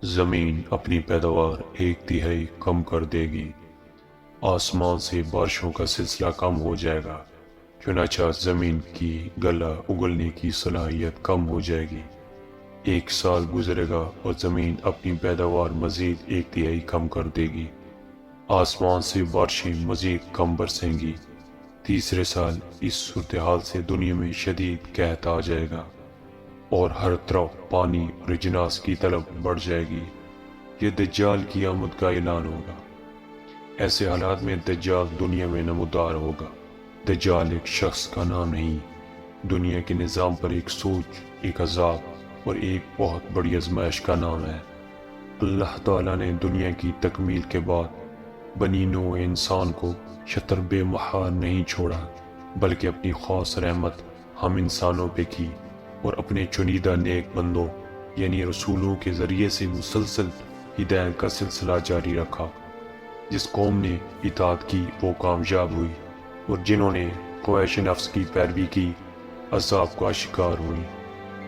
زمین اپنی پیداوار 1/3 کم کر دے گی۔ آسمان سے بارشوں کا سلسلہ کم ہو جائے گا، چنانچہ زمین کی گلا اگلنے کی صلاحیت کم ہو جائے گی۔ 1 سال گزرے گا اور زمین اپنی پیداوار مزید 1/3 کم کر دے گی۔ آسمان سے بارشیں مزید کم برسیں گی۔ تیسرے سال اس صورتحال سے دنیا میں شدید قحط آ جائے گا اور ہر طرف پانی اور اجناس کی طلب بڑھ جائے گی۔ یہ دجال کی آمد کا اعلان ہوگا۔ ایسے حالات میں دجال دنیا میں نمودار ہوگا۔ دجال ایک شخص کا نام نہیں، دنیا کے نظام پر ایک سوچ، ایک عذاب اور ایک بہت بڑی آزمائش کا نام ہے۔ اللہ تعالیٰ نے دنیا کی تکمیل کے بعد بنی نوع انسان کو شطر بے مہار نہیں چھوڑا، بلکہ اپنی خاص رحمت ہم انسانوں پہ کی اور اپنے چنیدہ نیک بندوں یعنی رسولوں کے ذریعے سے مسلسل ہدایت کا سلسلہ جاری رکھا۔ جس قوم نے اطاعت کی وہ کامیاب ہوئی، اور جنہوں نے خواہش نفس کی پیروی کی عذاب کا شکار ہوئی۔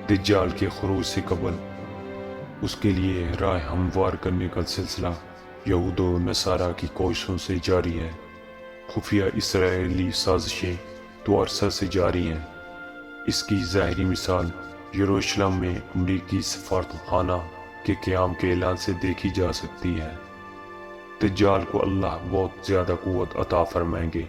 دجال کے خروج سے قبل اس کے لیے راہ ہموار کرنے کا سلسلہ یہود و نصارہ کی کوششوں سے جاری ہے۔ خفیہ اسرائیلی سازشیں تو عرصہ سے جاری ہیں۔ اس کی ظاہری مثال یروشلم میں امریکی سفارت خانہ کے قیام کے اعلان سے دیکھی جا سکتی ہے۔ دجال کو اللہ بہت زیادہ قوت عطا فرمائیں گے۔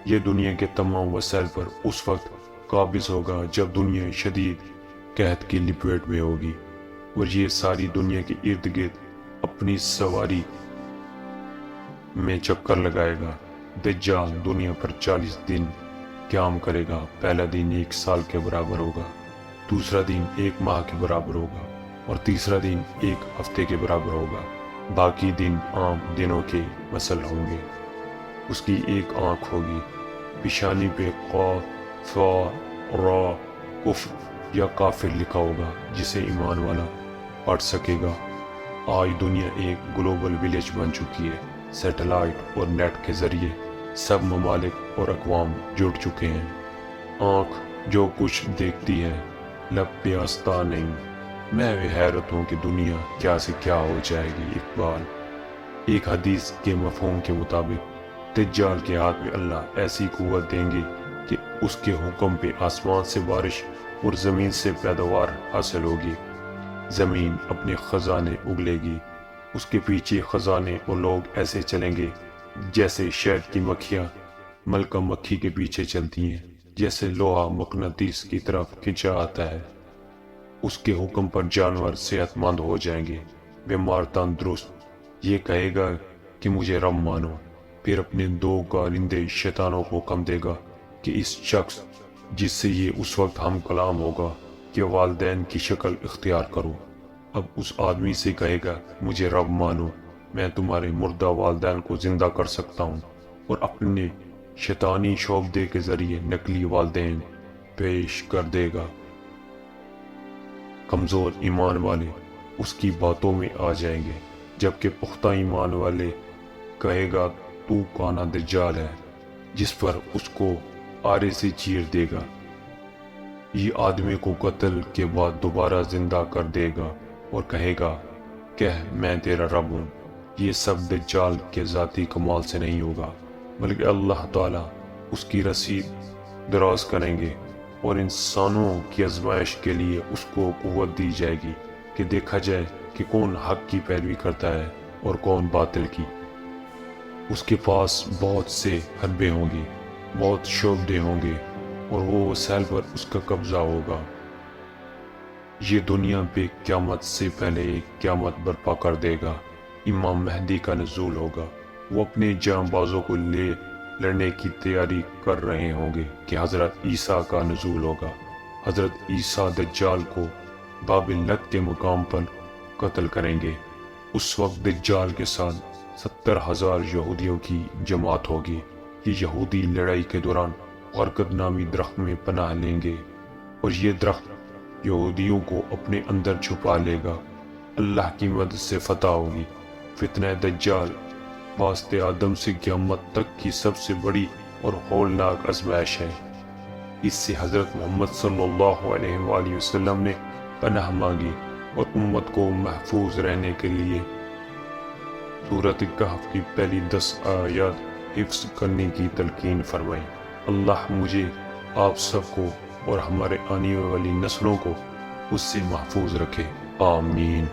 یہ دنیا کے تمام وسائل پر اس وقت قابض ہوگا جب دنیا شدید قحط کی لپیٹ میں ہوگی، اور یہ ساری دنیا کے ارد گرد اپنی سواری میں چکر لگائے گا۔ دجال دنیا پر 40 دن قیام کرے گا۔ پہلا دن 1 سال کے برابر ہوگا، دوسرا دن 1 ماہ کے برابر ہوگا اور تیسرا دن 1 ہفتے کے برابر ہوگا۔ باقی دن عام دنوں کے مثل ہوں گے۔ اس کی ایک آنکھ ہوگی، پیشانی پہ قاف فا را کفر یا کافر لکھا ہوگا جسے ایمان والا پڑھ سکے گا۔ آج دنیا ایک گلوبل ولیج بن چکی ہے۔ سیٹلائٹ اور نیٹ کے ذریعے سب ممالک اور اقوام جڑ چکے ہیں۔ آنکھ جو کچھ دیکھتی ہے، لب پہ آستہ نہیں۔ میں بھی حیرت ہوں کہ دنیا کیا سے کیا ہو جائے گی۔ اقبال۔ ایک حدیث کے مفہوم کے مطابق دجال کے ہاتھ میں اللہ ایسی قوت دیں گے کہ اس کے حکم پہ آسمان سے بارش اور زمین سے پیداوار حاصل ہوگی۔ زمین اپنے خزانے اگلے گی، اس کے پیچھے خزانے اور لوگ ایسے چلیں گے جیسے شہد کی مکھیاں ملکہ مکھی کے پیچھے چلتی ہیں، جیسے لوہا مقناطیس کی طرف کھینچا آتا ہے۔ اس کے حکم پر جانور صحت مند ہو جائیں گے، بیمار تندرست۔ یہ کہے گا کہ مجھے رب مانو، پھر اپنے 2 کارندے شیطانوں کو حکم دے گا کہ اس شخص جس سے یہ اس وقت ہم کلام ہوگا کہ والدین کی شکل اختیار کرو۔ اب اس آدمی سے کہے گا مجھے رب مانو، میں تمہارے مردہ والدین کو زندہ کر سکتا ہوں، اور اپنے شیطانی شعبدے کے ذریعے نقلی والدین پیش کر دے گا۔ کمزور ایمان والے اس کی باتوں میں آ جائیں گے، جبکہ پختہ ایمان والے کہے گا تو کانا دجال ہے، جس پر اس کو آرے سے چیر دے گا۔ یہ آدمی کو قتل کے بعد دوبارہ زندہ کر دے گا اور کہے گا کہہ میں تیرا رب ہوں۔ یہ سب دجال کے ذاتی کمال سے نہیں ہوگا، بلکہ اللہ تعالیٰ اس کی رسید دراز کریں گے، اور انسانوں کی آزمائش کے لیے اس کو قوت دی جائے گی کہ دیکھا جائے کہ کون حق کی پیروی کرتا ہے اور کون باطل کی۔ اس کے پاس بہت سے حربے ہوں گے، بہت شعبدے ہوں گے، اور وہ وسائل پر اس کا قبضہ ہوگا۔ یہ دنیا پہ قیامت سے پہلے ایک قیامت برپا کر دے گا۔ امام مہدی کا نزول ہوگا۔ وہ اپنے جاں بازوں کو لے لڑنے کی تیاری کر رہے ہوں گے کہ حضرت عیسیٰ کا نزول ہوگا۔ حضرت عیسیٰ دجال کو باب لد کے مقام پر قتل کریں گے۔ اس وقت دجال کے ساتھ 70,000 یہودیوں کی جماعت ہوگی۔ یہ یہودی لڑائی کے دوران غرقد نامی درخت میں پناہ لیں گے، اور یہ درخت یہودیوں کو اپنے اندر چھپا لے گا۔ اللہ کی مدد سے فتح ہوگی۔ فتنہ دجال واسطے آدم سے قیامت تک کی سب سے بڑی اور ہولناک آزمائش ہے۔ اس سے حضرت محمد صلی اللہ علیہ وآلہ وسلم نے پناہ مانگی اور امت کو محفوظ رہنے کے لیے سورۃ کہف کی پہلی 10 آیات حفظ کرنے کی تلقین فرمائی۔ اللہ مجھے، آپ سب کو اور ہمارے آنے والی نسلوں کو اس سے محفوظ رکھے، آمین۔